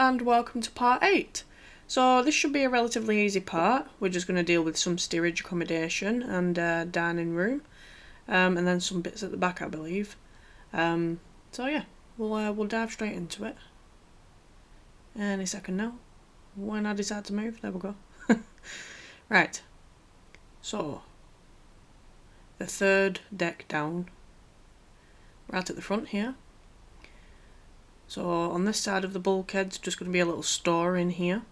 and welcome to part 8. So this should be a relatively easy part. We're just going to deal with some steerage accommodation and dining room, and then some bits at the back, I believe. So yeah, we'll dive straight into it. Any second now, when I decide to move, there we go. Right, so the third deck down, right at the front here. So on this side of the bulkhead's just going to be a little store in here.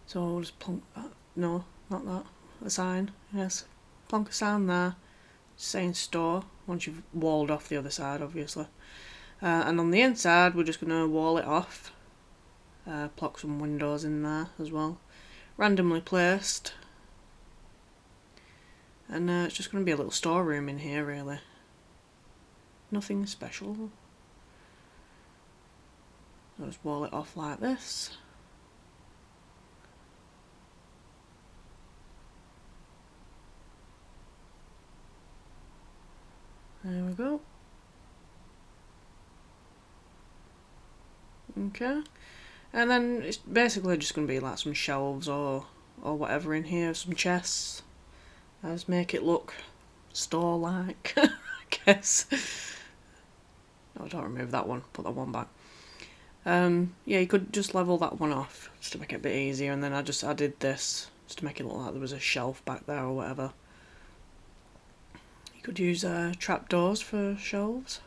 So we'll just plonk that, no, not that, a sign, yes, plonk a sign there, saying store, once you've walled off the other side obviously. And on the inside we're just going to wall it off, plonk some windows in there as well, randomly placed. And it's just going to be a little storeroom in here really, nothing special. I'll just wall it off like this. There we go. Okay. And then it's basically just going to be like some shelves or whatever in here, some chests. I just make it look store-like, I guess. No, don't remove that one, put that one back. Yeah, you could just level that one off just to make it a bit easier, and then I just added this just to make it look like there was a shelf back there or whatever. You could use trapdoors for shelves.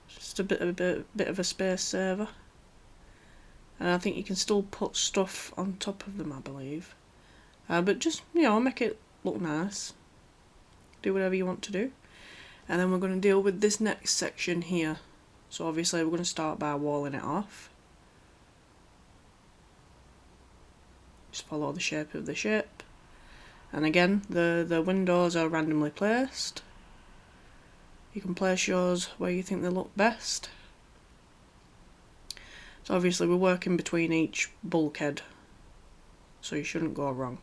Just a bit of a space saver. And I think you can still put stuff on top of them, I believe. But just, you know, make it look nice. Do whatever you want to do. And then we're going to deal with this next section here. So obviously we're going to start by walling it off. Just follow the shape of the ship. And again, the windows are randomly placed. You can place yours where you think they look best. So obviously we're working between each bulkhead, so you shouldn't go wrong.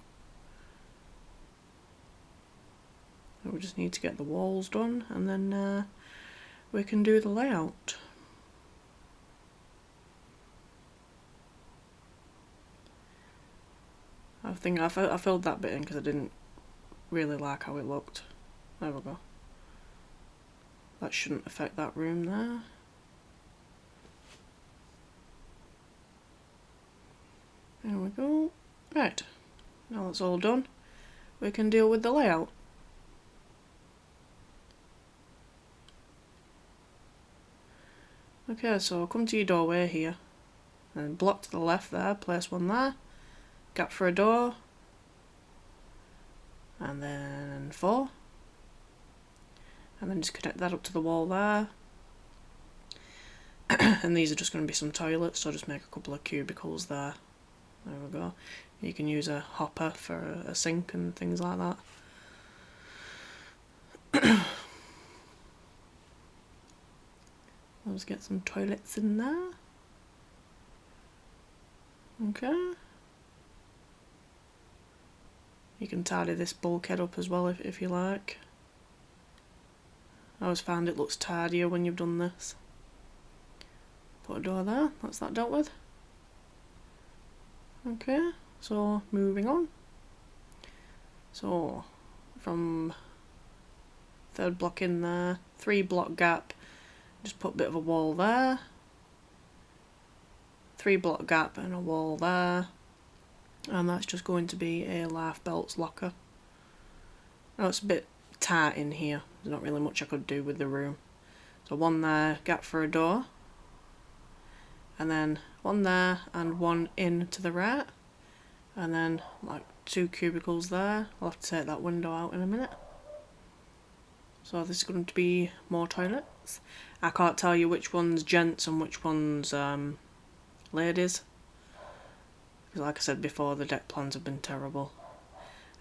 We just need to get the walls done, and then we can do the layout. I think I filled that bit in because I didn't really like how it looked. There we go. That shouldn't affect that room there. There we go. Right, now that's all done, we can deal with the layout. Okay, so come to your doorway here, and block to the left there, place one there, gap for a door, and then 4, and then just connect that up to the wall there. And these are just going to be some toilets, so just make a couple of cubicles there. There we go. You can use a hopper for a sink and things like that. Let's get some toilets in there. Okay. You can tidy this bulkhead up as well if you like. I always find it looks tidier when you've done this. Put a door there, that's that dealt with. Okay, so moving on. So from third block in there, 3 block gap, just put a bit of a wall there, 3 block gap and a wall there, and that's just going to be a lifebelts locker. Now it's a bit tight in here, there's not really much I could do with the room. So 1 there, gap for a door, and then 1 there and 1 in to the right, and then like 2 cubicles there. I'll have to take that window out in a minute. So this is going to be more toilets. I can't tell you which one's gents and which one's ladies, because like I said before, the deck plans have been terrible.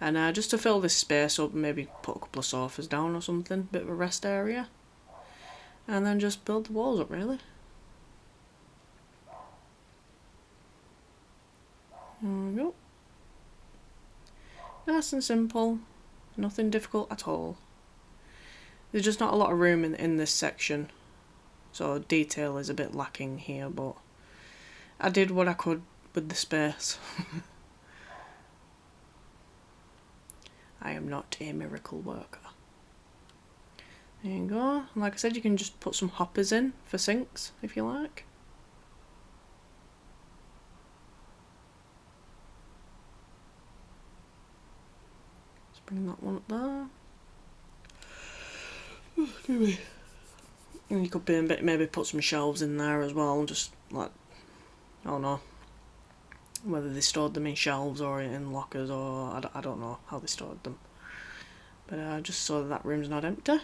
And just to fill this space up, maybe put a couple of sofas down or something, bit of a rest area, and then just build the walls up really. There we go. Nice and simple, nothing difficult at all. There's just not a lot of room in this section, so detail is a bit lacking here, but I did what I could with the space. I am not a miracle worker. There you go. And like I said, you can just put some hoppers in for sinks if you like. Just bring that one up there. And you could maybe put some shelves in there as well, just like, I don't know, whether they stored them in shelves or in lockers, or I don't know how they stored them. But just so that room's not empty.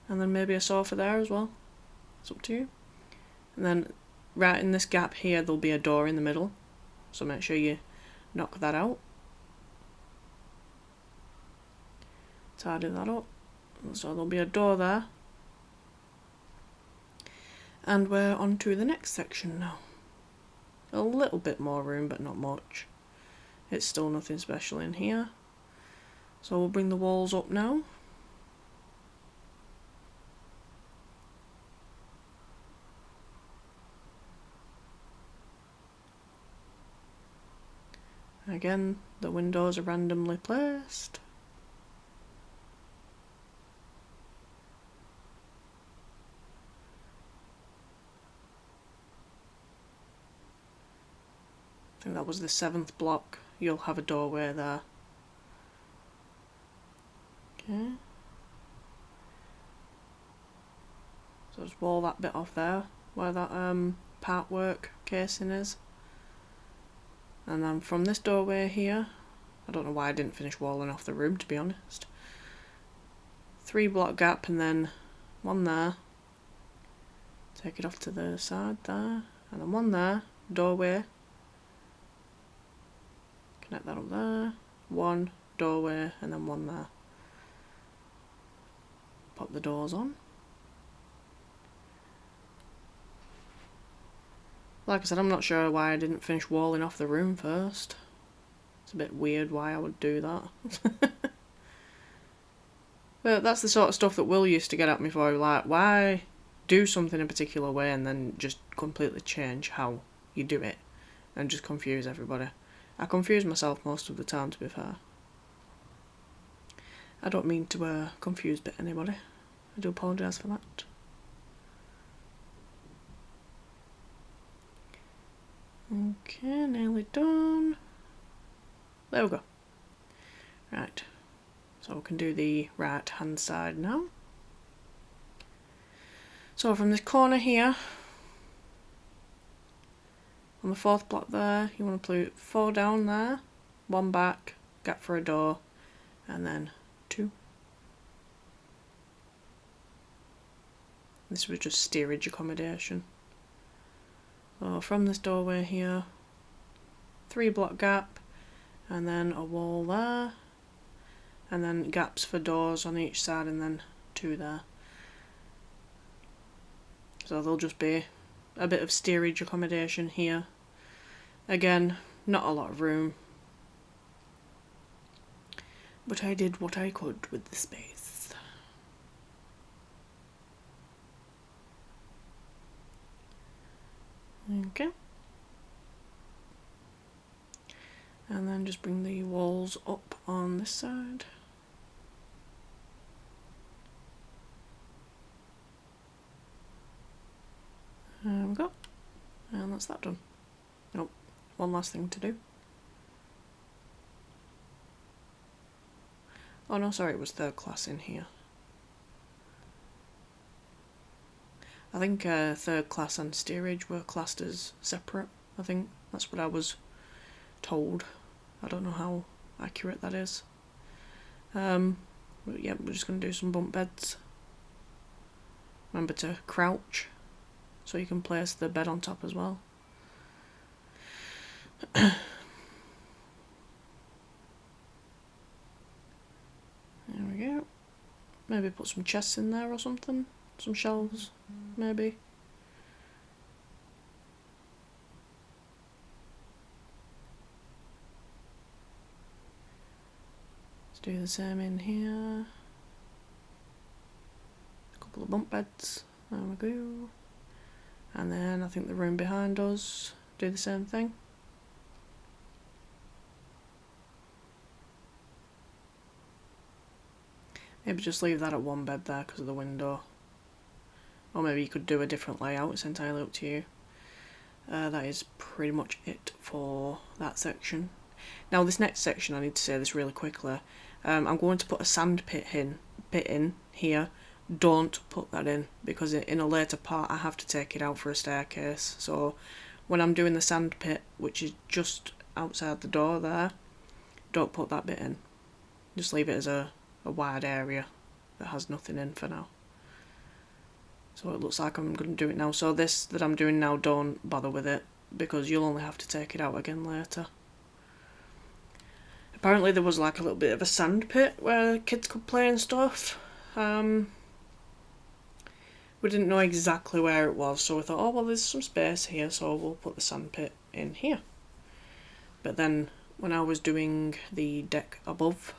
And then maybe a sofa there as well. It's up to you. And then right in this gap here there'll be a door in the middle, so make sure you knock that out. Tidy that up. So there'll be a door there. And we're on to the next section now. A little bit more room, but not much. It's still nothing special in here. So we'll bring the walls up now. Again, the windows are randomly placed. I think that was the 7th block. You'll have a doorway there. Okay. So just wall that bit off there, where that part work casing is. And then from this doorway here, I don't know why I didn't finish walling off the room, to be honest. 3 block gap and then one there. Take it off to the side there, and then one there, doorway. Connect that up there, one doorway, and then one there. Pop the doors on. Like I said, I'm not sure why I didn't finish walling off the room first. It's a bit weird why I would do that. But that's the sort of stuff that Will used to get at me for, like, why do something a particular way and then just completely change how you do it and just confuse everybody. I confuse myself most of the time, to be fair. I don't mean to confuse anybody. I do apologise for that. Okay, nearly done. There we go. Right, so we can do the right hand side now. So from this corner here, on the 4th block there, you want to put 4 down there, 1 back, gap for a door, and then 2. This was just steerage accommodation. So from this doorway here, 3 block gap, and then a wall there, and then gaps for doors on each side, and then 2 there. So there'll just be a bit of steerage accommodation here. Again, not a lot of room, but I did what I could with the space. Okay. And then just bring the walls up on this side. There we go. And that's that done. Nope, one last thing to do. Oh no, sorry, it was 3rd class in here. I think 3rd class and steerage were classed as separate. I think that's what I was told. I don't know how accurate that is. But yeah, we're just going to do some bunk beds. Remember to crouch so you can place the bed on top as well. There we go. Maybe put some chests in there or something. Some shelves, maybe. Let's do the same in here. couple of bunk beds. There we go. And then I think the room behind us do the same thing. Maybe just leave that at one bed there because of the window. Or maybe you could do a different layout, it's entirely up to you. That is pretty much it for that section. Now this next section, I need to say this really quickly. I'm going to put a sand pit in here. Don't put that in, because in a later part I have to take it out for a staircase. So when I'm doing the sand pit, which is just outside the door there, don't put that bit in. Just leave it as a wide area that has nothing in for now. So it looks like I'm going to do it now. So this that I'm doing now, don't bother with it, because you'll only have to take it out again later. Apparently there was like a little bit of a sand pit where kids could play and stuff. We didn't know exactly where it was, so we thought, oh well, there's some space here, so we'll put the sand pit in here. But then when I was doing the deck above,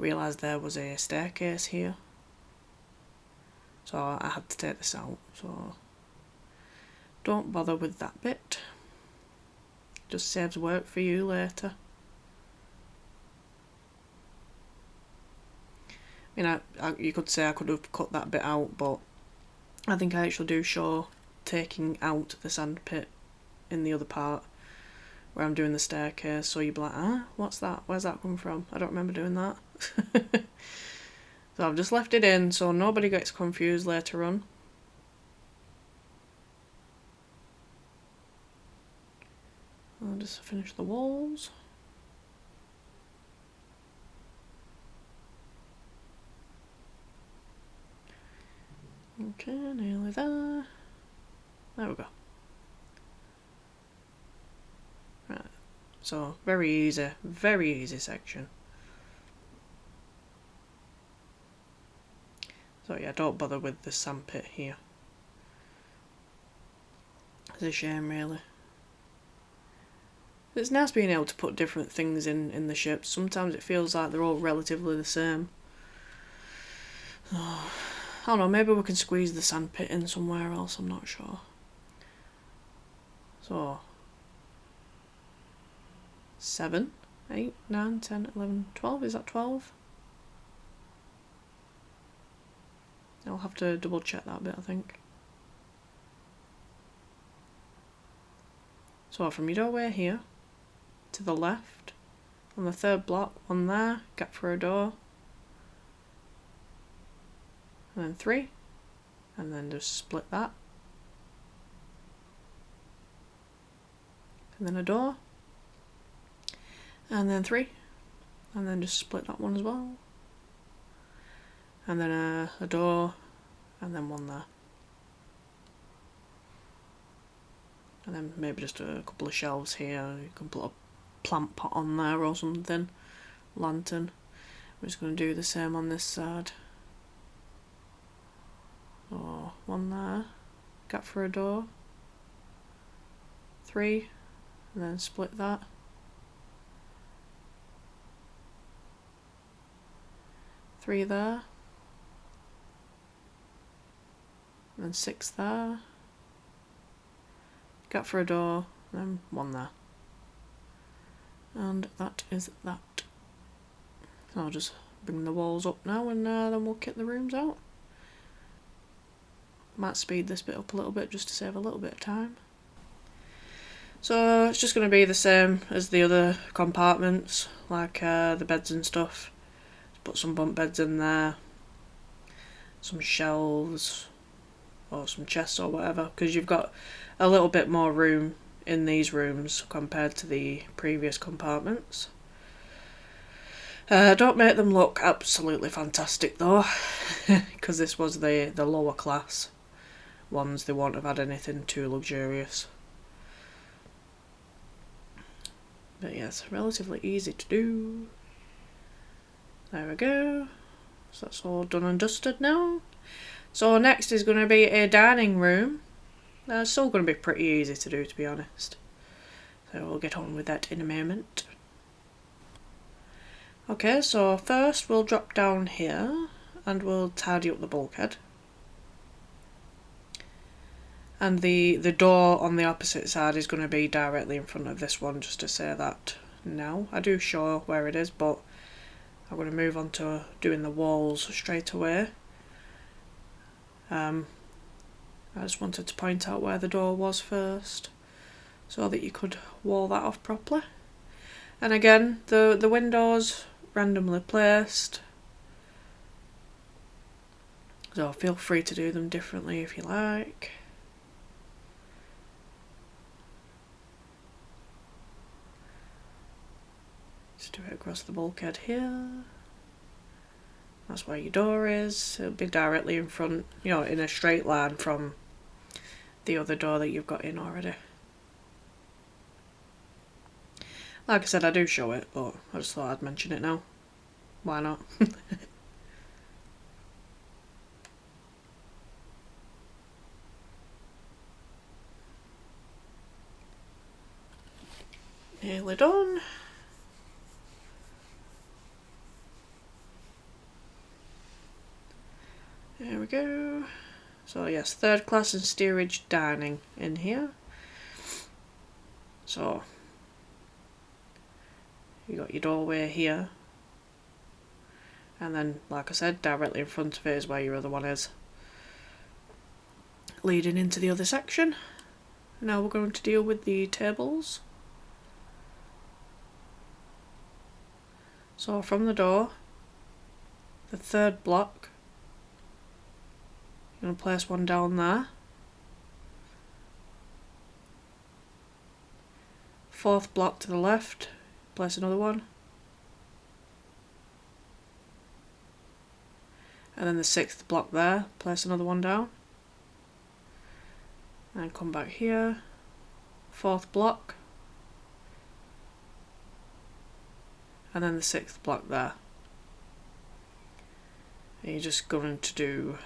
realised there was a staircase here, so I had to take this out. So don't bother with that bit, just saves work for you later. I mean, you could say I could have cut that bit out, but I think I actually do show taking out the sand pit in the other part where I'm doing the staircase, so you'd be like, what's that? Where's that come from? I don't remember doing that. So I've just left it in so nobody gets confused later on. I'll just finish the walls. Okay, nearly there. There we go. Right, so very easy section. So yeah, don't bother with the sandpit here. It's a shame, really. It's nice being able to put different things in the ships. Sometimes it feels like they're all relatively the same. Oh, I don't know, maybe we can squeeze the sandpit in somewhere else, I'm not sure. So 7, 8, 9, 10, 11, 12, is that 12? I'll have to double check that bit, I think. So from your doorway here to the left, on the third block, one there, gap for a door, and then 3, and then just split that, and then a door, and then 3, and then just split that one as well, and then a door, and then one there, and then maybe just a couple of shelves here. You can put a plant pot on there or something, lantern. We're just going to do the same on this side. So one there, gap for a door, 3, and then split that, 3 there, and then 6 there, gap for a door, and then 1 there. And that is that. So I'll just bring the walls up now, and then we'll kit the rooms out. Might speed this bit up a little bit just to save a little bit of time. So it's just going to be the same as the other compartments, like the beds and stuff. Put some bunk beds in there, some shelves, or some chests or whatever, because you've got a little bit more room in these rooms compared to the previous compartments. Don't make them look absolutely fantastic though, because this was the lower class ones. They won't have had anything too luxurious. But yes, relatively easy to do. There we go. So that's all done and dusted now. So next is going to be a dining room. It's still going to be pretty easy to do, to be honest. So we'll get on with that in a moment. Okay, so first we'll drop down here and we'll tidy up the bulkhead. And the door on the opposite side is going to be directly in front of this one, just to say that now. I do show where it is, but I'm going to move on to doing the walls straight away. I just wanted to point out where the door was first, so that you could wall that off properly. And again, the windows randomly placed, so feel free to do them differently if you like. Just do it across the bulkhead here. That's where your door is. It'll be directly in front, you know, in a straight line from the other door that you've got in already. Like I said, I do show it, but I just thought I'd mention it now. Why not? Nearly done. There we go. So yes, third class and steerage dining in here. So you got your doorway here, and then, like I said, directly in front of it is where your other one is, leading into the other section. Now we're going to deal with the tables. So from the door, the third block, you're going to place one down there. Fourth block to the left, place another one. And then the sixth block there, place another one down. And come back here, fourth block. And then the sixth block there. And you're just going to do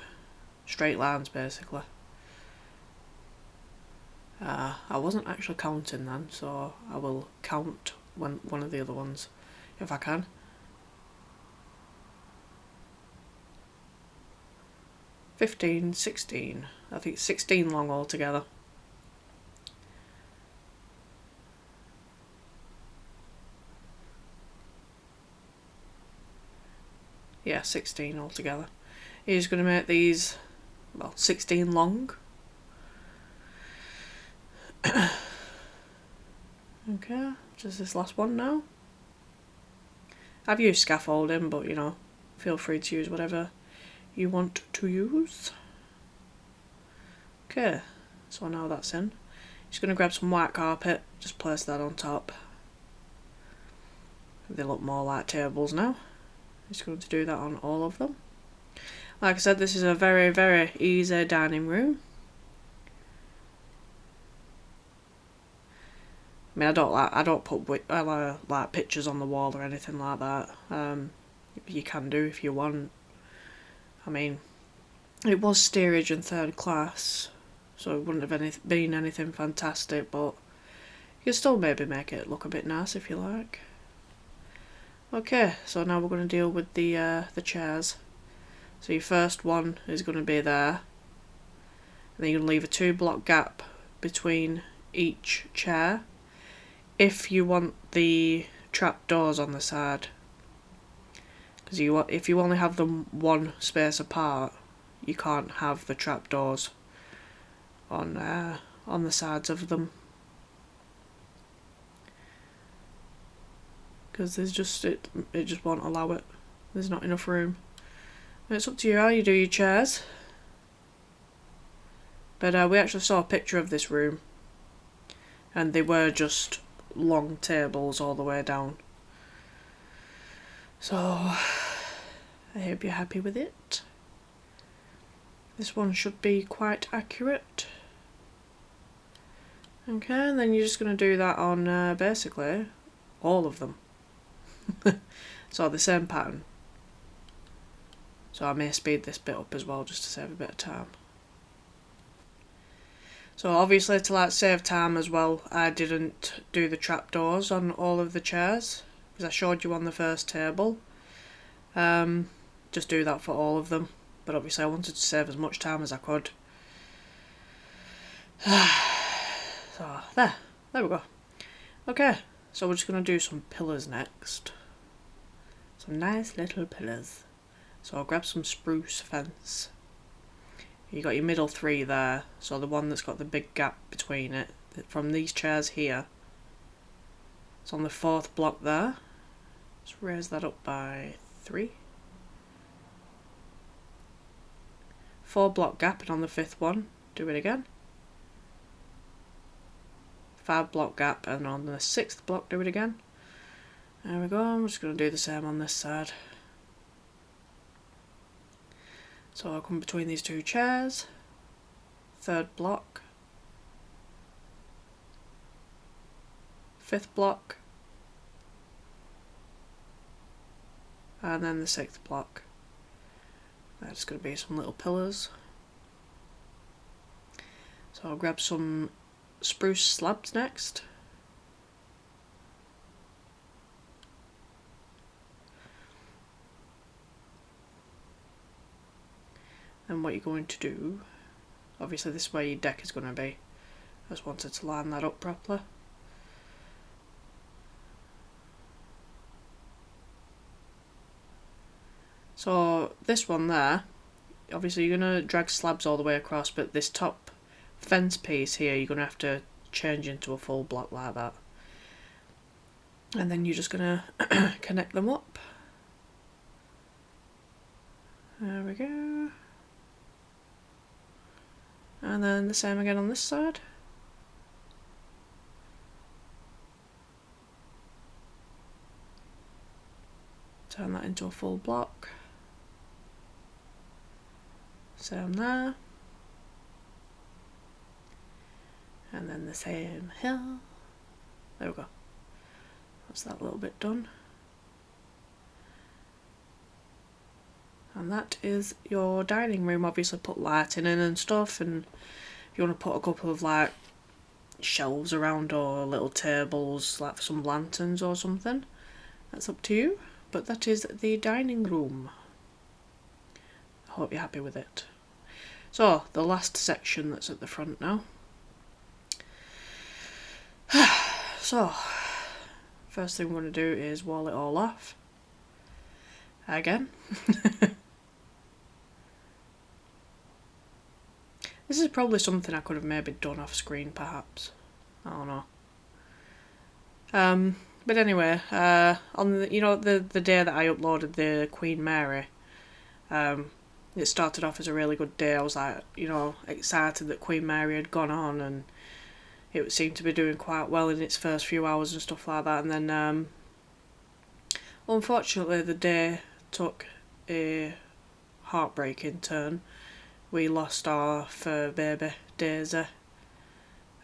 straight lines basically. I wasn't actually counting then, so I will count one of the other ones if I can. $15, $16, I think 16 long altogether. Yeah, 16 altogether. You're just going to make these, well, 16 long. Okay, just this last one now. I've used scaffolding, but you know, feel free to use whatever you want to use. Okay, so now that's in. Just going to grab some white carpet, just place that on top. They look more like tables now. Just going to do that on all of them. Like I said, this is a very, very easy dining room. I mean, I don't put like pictures on the wall or anything like that. You can do if you want. I mean, it was steerage and third class, so it wouldn't have been anything fantastic, but you can still maybe make it look a bit nice if you like. Okay, so now we're going to deal with the chairs. So your first one is going to be there, and then you're going to leave a 2-block gap between each chair if you want the trap doors on the side, because if you only have them one space apart, you can't have the trap doors on the sides of them, because there's just it just won't allow it. There's not enough room. It's up to you how you do your chairs. But we actually saw a picture of this room, and they were just long tables all the way down. So I hope you're happy with it. This one should be quite accurate. Okay, and then you're just going to do that on basically all of them. So the same pattern. So I may speed this bit up as well just to save a bit of time. So obviously, to save time as well, I didn't do the trapdoors on all of the chairs, because I showed you on the first table. Just do that for all of them, but obviously I wanted to save as much time as I could. So, there we go. Okay, so we're just going to do some pillars next. Some nice little pillars. So I'll grab some spruce fence. You got your middle three there, so the one that's got the big gap between it, from these chairs here, it's on the 4th block there. Let's raise that up by 3. 4 block gap, and on the 5th one, do it again. 5 block gap, and on the 6th block, do it again. There we go. I'm just going to do the same on this side. So I'll come between these two chairs. 3rd block. 5th block. And then the 6th block. That's going to be some little pillars. So I'll grab some spruce slabs next. And what you're going to do, obviously this is where your deck is going to be. I just wanted to line that up properly. So this one there, obviously you're going to drag slabs all the way across, but this top fence piece here you're going to have to change into a full block like that. And then you're just going to connect them up. There we go. And then the same again on this side. Turn that into a full block. Same there. And then the same here. There we go. That's that little bit done. And that is your dining room. Obviously put lighting in and stuff, and if you want to put a couple of like shelves around or little tables like for some lanterns or something, that's up to you. But that is the dining room. I hope you're happy with it. So the last section that's at the front now. So first thing we're going to do is wall it all off again. This is probably something I could have maybe done off screen, perhaps. I don't know. But anyway, on the, the day that I uploaded the Queen Mary, it started off as a really good day. I was like, excited that Queen Mary had gone on, and it seemed to be doing quite well in its first few hours and stuff like that. And then, unfortunately, the day took a heartbreaking turn. We lost our fur baby, Daisy.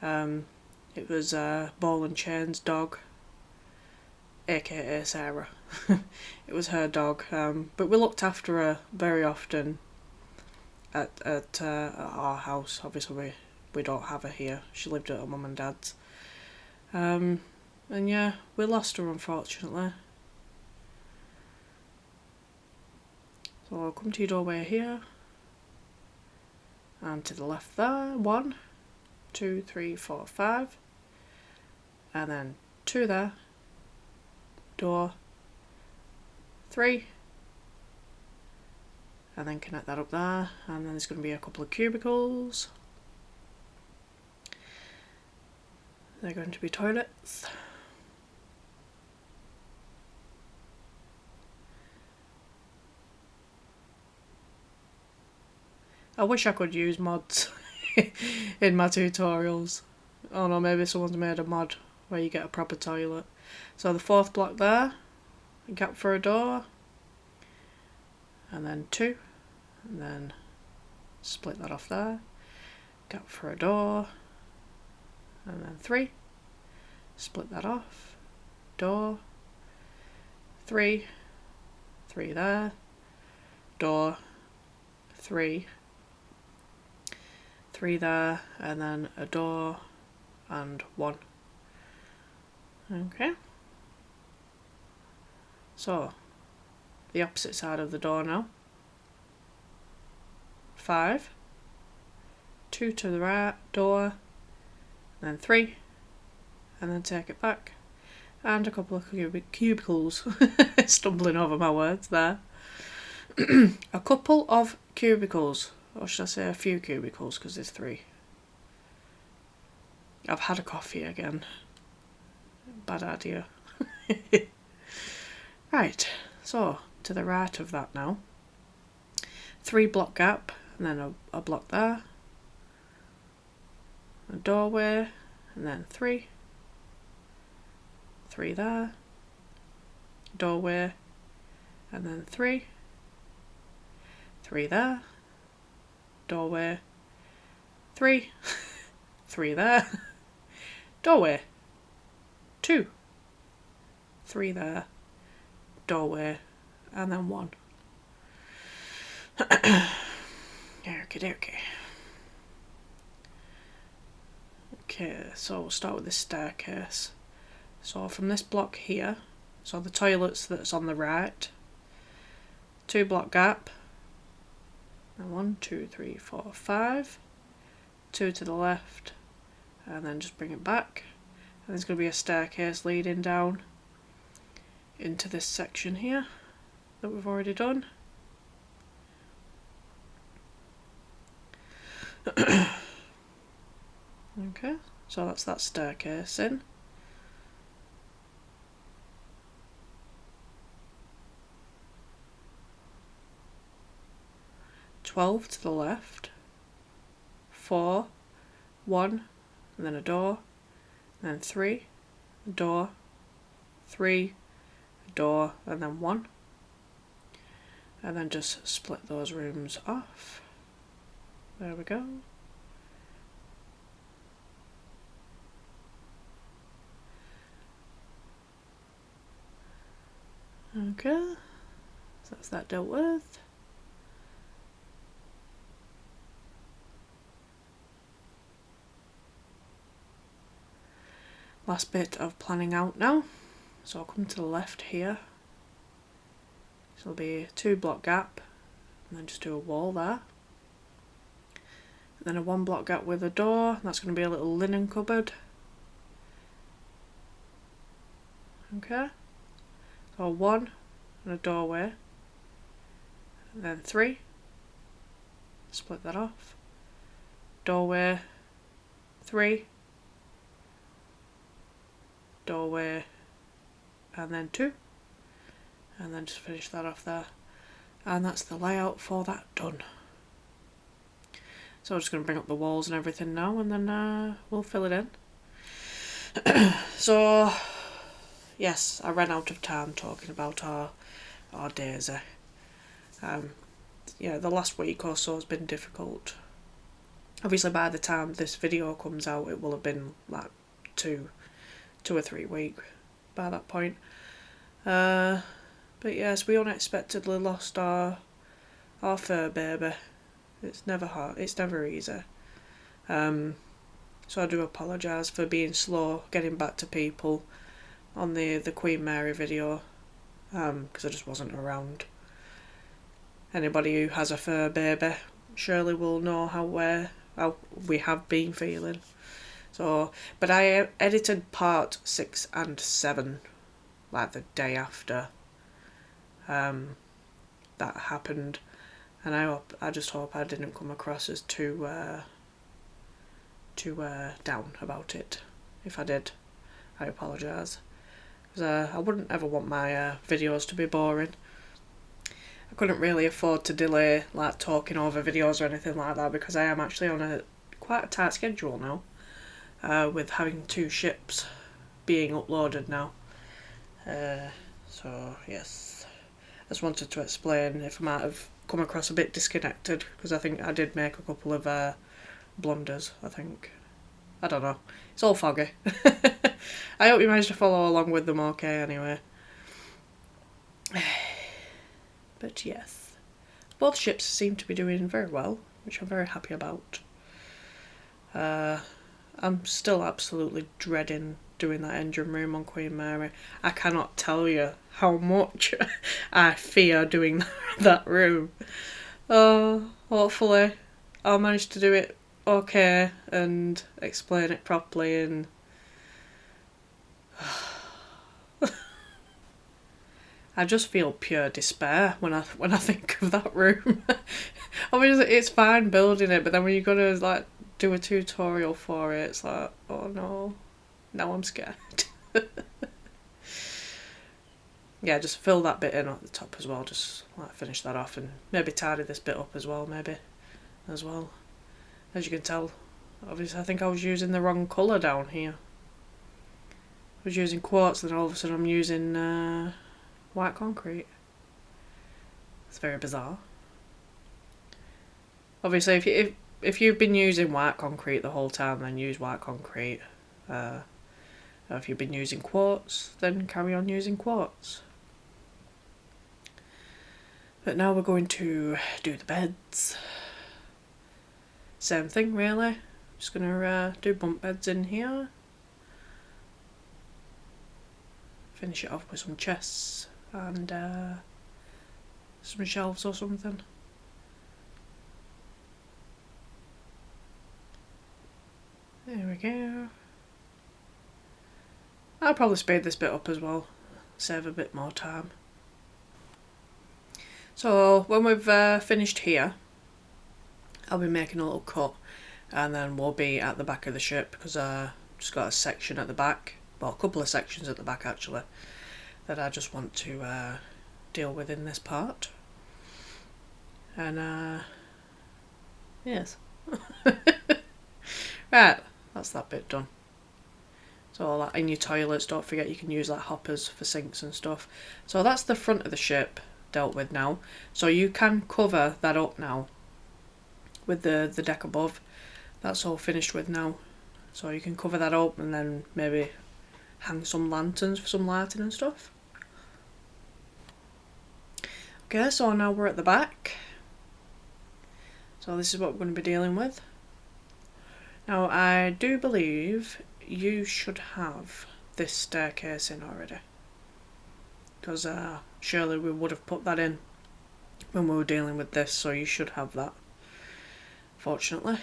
It was Ball and Chain's dog, aka Sarah. It was her dog, but we looked after her very often at our house. Obviously we don't have her here. She lived at her mum and dad's. And yeah, we lost her unfortunately. So I'll come to your doorway here. And to the left there, 1, 2, 3, 4, 5, and then 2 there, door, 3, and then connect that up there, and then there's going to be a couple of cubicles. They're going to be toilets. I wish I could use mods in my tutorials. Oh no, maybe someone's made a mod where you get a proper toilet. So the 4th block there, a gap for a door, and then 2, and then split that off there, gap for a door, and then 3, split that off, door, 3, 3 there, door, 3, 3 there, and then a door and 1. Okay. So the opposite side of the door now. 5, 2 to the right, door, then 3, and then take it back, and a couple of cubicles. Stumbling over my words there. A couple of cubicles, or should I say a few cubicles, because there's 3. I've had a coffee again. Bad idea. Right, so to the right of that now. 3 block gap, and then a block there. A doorway, and then 3. 3 there. Doorway, and then 3. 3 there. Doorway. 3. 3 there. Doorway. 2. 3 there. Doorway. And then 1. Okie dokie. Okay, so we'll start with this staircase. So from this block here, so the toilets that's on the right, 2 block gap, and 1, 2, 3, 4, 5, 2 to the left, and then just bring it back. And there's going to be a staircase leading down into this section here that we've already done. Okay, so that's that staircase in. "12 to the left, 4, 1, and then a door, and then 3, a door, 3, a door, and then 1. And then just split those rooms off. There we go. Okay, so that's that dealt with. Last bit of planning out now. So I'll come to the left here. So there'll be a 2 block gap, and then just do a wall there. And then a 1 block gap with a door, and that's going to be a little linen cupboard. Okay. So 1 and a doorway, and then 3, split that off, doorway, 3, doorway, and then 2, and then just finish that off there. And that's the layout for that done. So I'm just going to bring up the walls and everything now, and then we'll fill it in. So yes, I ran out of time talking about our Daisy. Yeah, the last week or so has been difficult. Obviously by the time this video comes out it will have been like 2 or 3 weeks by that point. But yes, we unexpectedly lost our fur baby. It's never hard, it's never easy. So I do apologise for being slow getting back to people on the Queen Mary video, because I just wasn't around. Anybody who has a fur baby surely will know how we have been feeling. So, but I edited part 6 and 7 like the day after that happened, and I just hope I didn't come across as too down about it. If I did, I apologise. Because I wouldn't ever want my videos to be boring. I couldn't really afford to delay like talking over videos or anything like that, because I am actually on quite a tight schedule now, with having 2 ships being uploaded now. So yes, I just wanted to explain if I might have come across a bit disconnected, because I think I did make a couple of blunders, I think. I don't know. It's all foggy. I hope you managed to follow along with them okay anyway. But yes, both ships seem to be doing very well, which I'm very happy about. I'm still absolutely dreading doing that engine room on Queen Mary. I cannot tell you how much I fear doing that room. Hopefully I'll manage to do it okay and explain it properly, and I just feel pure despair when I think of that room. I mean, it's fine building it, but then when you got to like do a tutorial for it, it's like, oh no, now I'm scared. Yeah, just fill that bit in at the top as well. Just like finish that off and maybe tidy this bit up as well. Maybe as well. As you can tell, obviously I think I was using the wrong colour down here. I was using quartz, then all of a sudden I'm using white concrete. It's very bizarre. Obviously, if you've been using white concrete the whole time, then use white concrete. Or if you've been using quartz, then carry on using quartz. But now we're going to do the beds. Same thing, really. Just gonna do bunk beds in here. Finish it off with some chests and some shelves or something. There we go. I'll probably speed this bit up as well, save a bit more time. So when we've finished here, I'll be making a little cut, and then we'll be at the back of the ship because I just got a section at the back, well, a couple of sections at the back actually, that I just want to deal with in this part. And yes. Right, that's that bit done. So like in your toilets, don't forget you can use like hoppers for sinks and stuff. So that's the front of the ship dealt with now. So you can cover that up now with the deck above. That's all finished with now. So you can cover that up and then maybe hang some lanterns for some lighting and stuff. Okay, so now we're at the back. So this is what we're going to be dealing with. Now I do believe you should have this staircase in already, because surely we would have put that in when we were dealing with this, so you should have that, fortunately.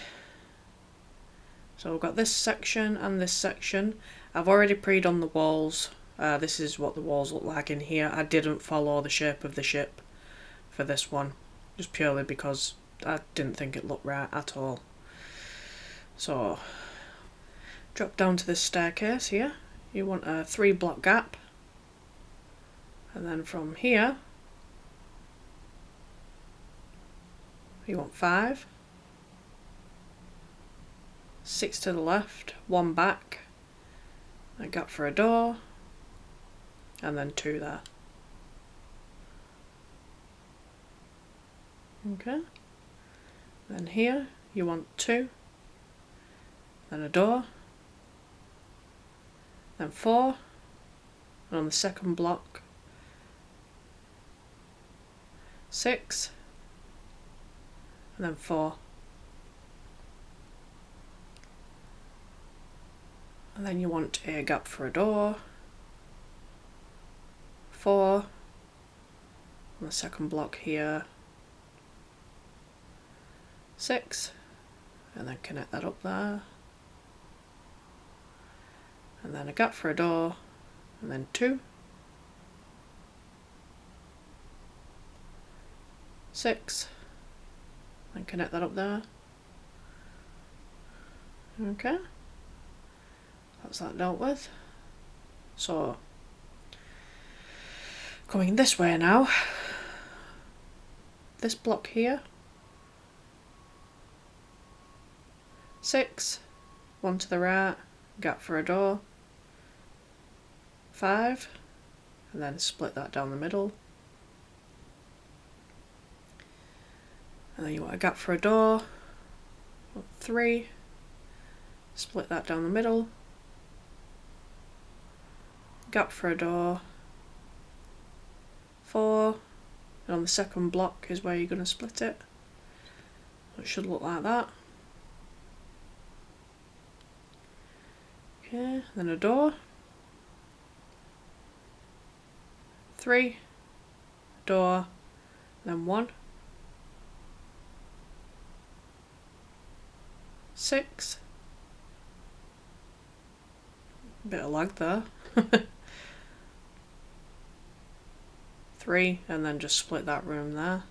So we've got this section and this section. I've already pre-done the walls. This is what the walls look like in here. I didn't follow the shape of the ship for this one, just purely because I didn't think it looked right at all. So drop down to this staircase here. You want a 3-block gap, and then from here you want 5, 6 to the left, 1 back, a gap for a door, and then 2 there. Okay. Then here you want 2, then a door, then 4, and on the second block 6, and then 4. And then you want a gap for a door, 4, on the second block here, 6, and then connect that up there, and then a gap for a door, and then 2, 6, and connect that up there. Okay, that's that dealt with. So going this way now, this block here, 6, 1 to the right, gap for a door, 5, and then split that down the middle, and then you want a gap for a door, 3, split that down the middle, gap for a door, 4, and on the second block is where you're going to split it. It should look like that. Okay, then a door, 3, door, then 1, 6. Bit of lag there. 3, and then just split that room there.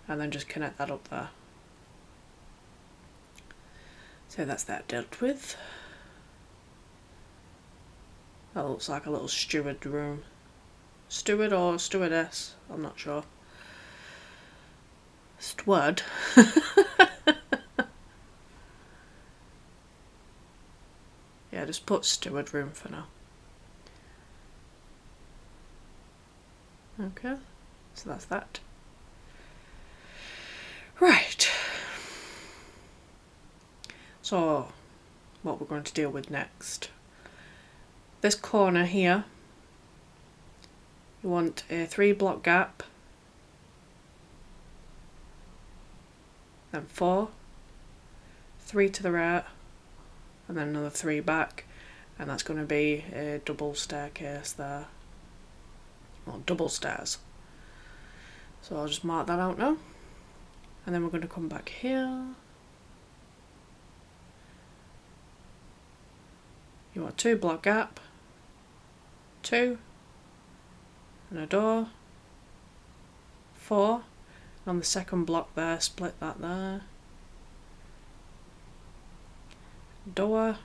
And then just connect that up there. So that's that dealt with. That looks like a little steward room. Steward or stewardess, I'm not sure. Steward. Yeah, just put steward room for now. Okay, so that's that. Right. So, what we're going to deal with next. This corner here, you want a 3 block gap, then 4, 3 to the right, and then another 3 back, and that's going to be a double staircase there. Well, double stairs. So I'll just mark that out now. And then we're going to come back here. You want a 2 block gap, 2, and a door, 4, and on the second block there, split that there, door,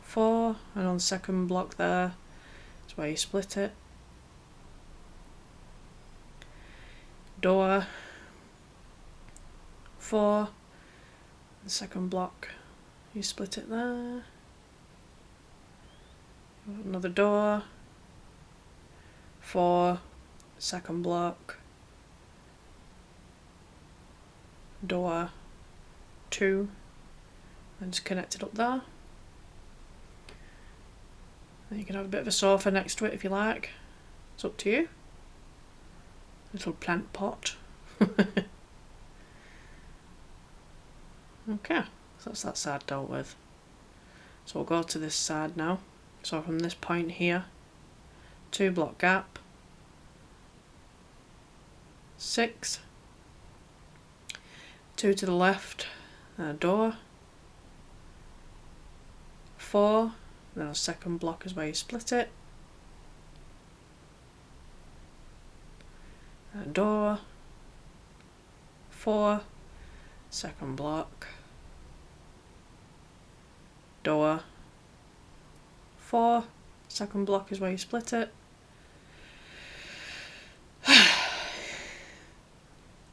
4, and on the second block there, that's where you split it, door, 4, the second block, you split it there, another door, 4, second block, door, 2, and just connect it up there. And you can have a bit of a sofa next to it if you like. It's up to you. Little plant pot. Okay, so that's that side dealt with. So we'll go to this side now. So from this point here, 2 block gap, 6, 2 to the left, and a door, 4, then a second block is where you split it, and a door, 4, second block, door, 4, second block is where you split it,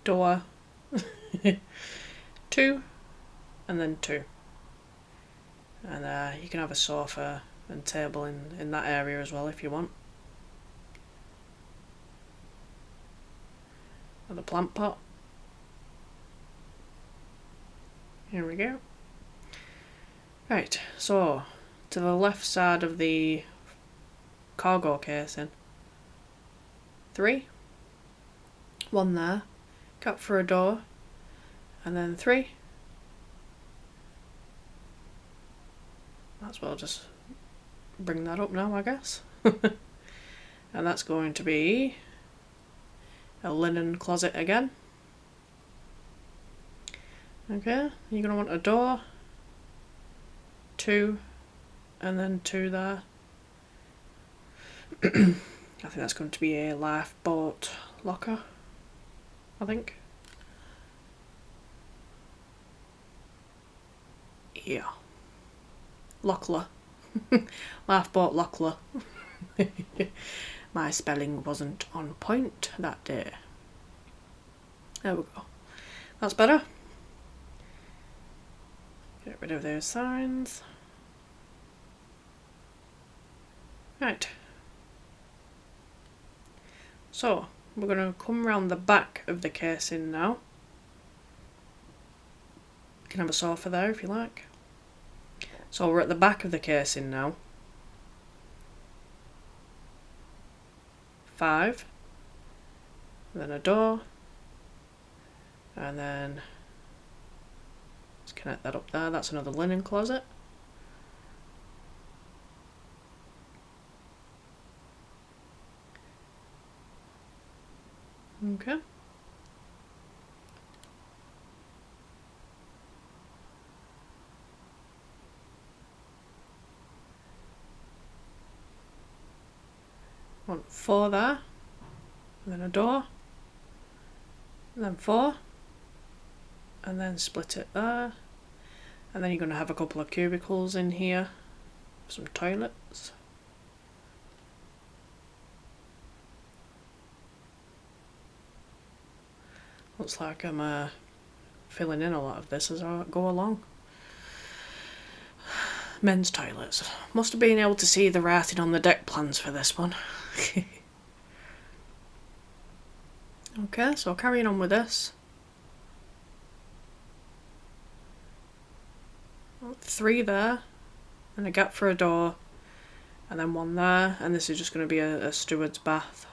door, 2, and then 2. And you can have a sofa and table in that area as well if you want. And a plant pot. Here we go. Right, so to the left side of the cargo casing, 3, 1 there, gap for a door, and then 3. Might as well just bring that up now, I guess. And that's going to be a linen closet again. Okay, you're going to want a door, 2, and then 2 there. I think that's going to be a lifeboat locker, I think. Yeah. Lockler. Lifeboat Lockler. My spelling wasn't on point that day. There we go. That's better. Get rid of those signs. Right. So, we're going to come round the back of the casing now. You can have a sofa there if you like. So we're at the back of the casing now. 5, then a door, and then let's connect that up there. That's another linen closet. Okay. want 4 there, and then a door, and then 4, and then split it there, and then you're going to have a couple of cubicles in here, some toilets. Looks like I'm filling in a lot of this as I go along. Men's toilets. Must have been able to see the writing on the deck plans for this one. Okay, so carrying on with this. 3 there, and a gap for a door, and then 1 there, and this is just going to be a steward's bath.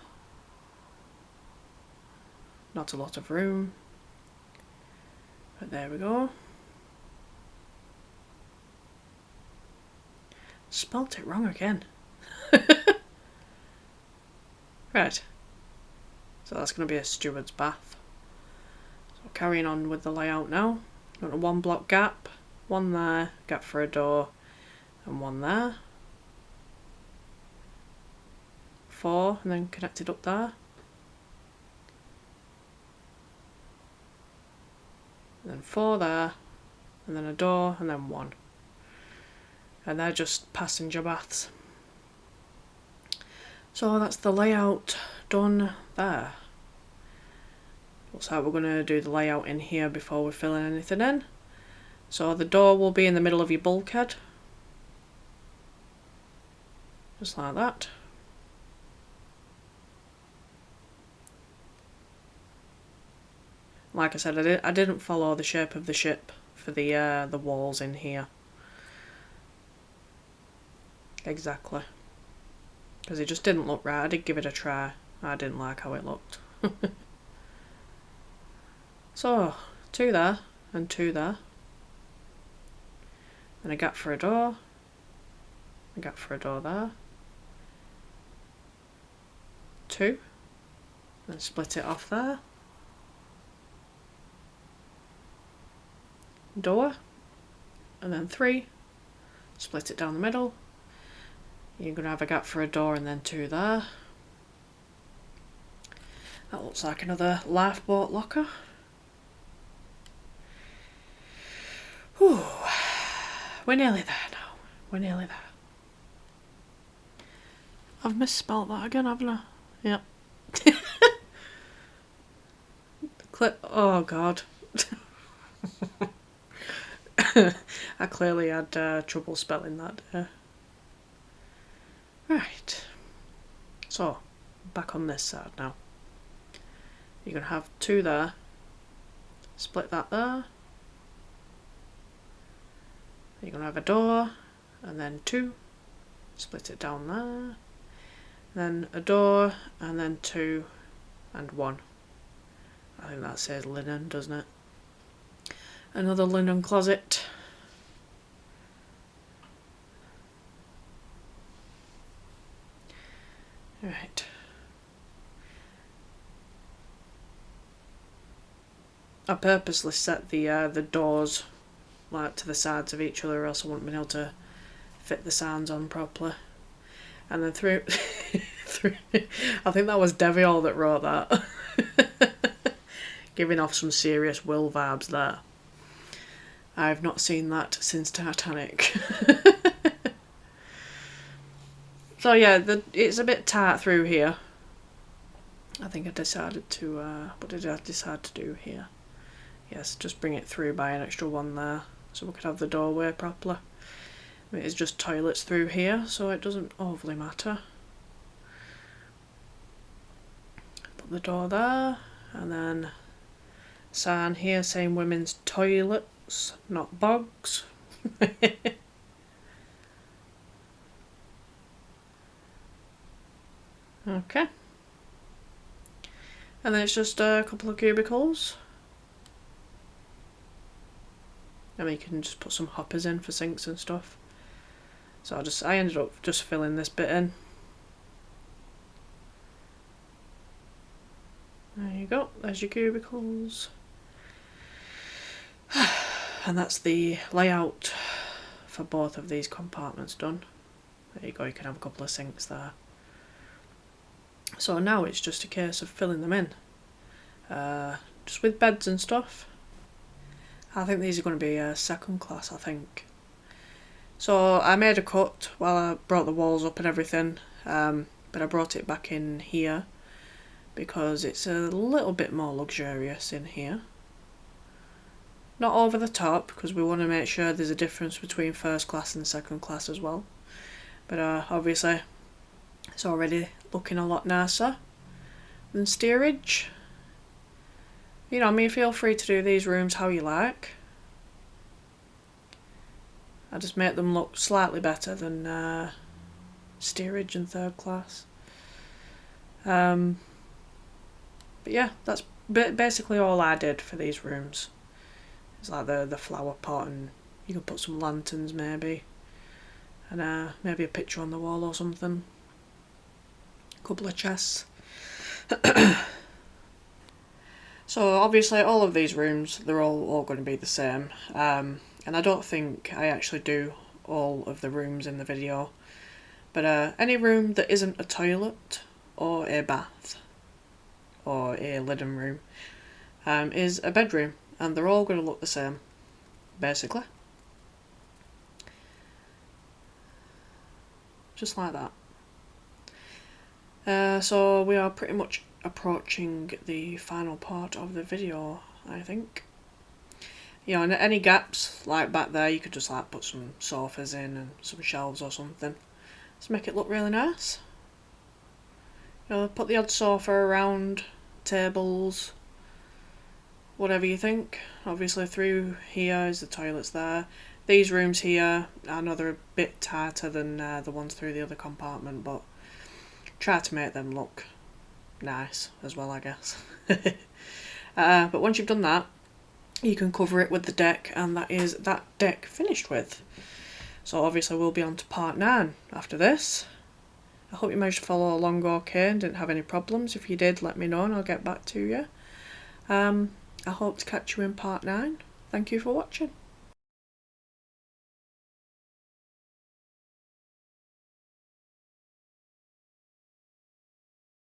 Not a lot of room, but there we go. Spelt it wrong again. Right, so that's going to be a steward's bath. So carrying on with the layout now. Got a 1 block gap, 1 there, gap for a door, and 1 there. 4, and then connected up there. And then 4 there, and then a door, and then 1. And they're just passenger baths. So that's the layout done there. Looks like we're going to do the layout in here before we fill in anything in. So the door will be in the middle of your bulkhead. Just like that. Like I said, I didn't follow the shape of the ship for the walls in here. Exactly. Because it just didn't look right. I did give it a try. I didn't like how it looked. So, 2 there and 2 there. And a gap for a door. A gap for a door there. 2. And split it off there. Door. And then 3. Split it down the middle. You're going to have a gap for a door and then 2 there. That looks like another lifeboat locker. Whew. We're nearly there now. We're nearly there. I've misspelt that again, haven't I? Yep. Oh god. I clearly had trouble spelling that there. Right. So, back on this side now. You're going to have 2 there. Split that there. You're going to have a door, and then 2. Split it down there. Then a door, and then 2, and 1. I think that says linen, doesn't it? Another linen closet. Right. I purposely set the doors like to the sides of each other, or else I wouldn't have been able to fit the signs on properly. And then through I think that was Deviol that wrote that. Giving off some serious Will vibes there. I've not seen that since Titanic. So yeah, it's a bit tight through here. I think I decided to, what did I decide to do here? Yes, just bring it through by an extra 1 there, so we could have the doorway properly. I mean, it's just toilets through here, so it doesn't overly matter. Put the door there, and then sign here saying women's toilets, not bogs. Okay. And then it's just a couple of cubicles. I mean, you can just put some hoppers in for sinks and stuff. So I ended up just filling this bit in. There you go, there's your cubicles. And that's the layout for both of these compartments done. There you go, you can have a couple of sinks there. So now it's just a case of filling them in, just with beds and stuff. I think these are going to be second class, I think. So I made a cut while I brought the walls up and everything, but I brought it back in here because it's a little bit more luxurious in here. Not over the top, because we want to make sure there's a difference between first class and second class as well. But obviously it's already looking a lot nicer than steerage. You know, I mean, feel free to do these rooms how you like. I just make them look slightly better than steerage and third class. But yeah, that's basically all I did for these rooms. It's like the flower pot, and you can put some lanterns maybe, and maybe a picture on the wall or something. A couple of chests. So obviously all of these rooms, they're all going to be the same, and I don't think I actually do all of the rooms in the video, but any room that isn't a toilet or a bath or a living room is a bedroom, and they're all going to look the same, basically. Just like that. So we are pretty much approaching the final part of the video, I think. You know, and any gaps like back there, you could just like put some sofas in and some shelves or something to make it look really nice. You know, put the odd sofa around, tables, whatever you think. Obviously through here is the toilets there. These rooms here, I know they're a bit tighter than the ones through the other compartment, but try to make them look nice as well, I guess. But once you've done that, you can cover it with the deck, and that is that deck finished with. So obviously we'll be on to part 9 after this. I hope you managed to follow along okay and didn't have any problems. If you did, let me know and I'll get back to you. I hope to catch you in part 9. Thank you for watching.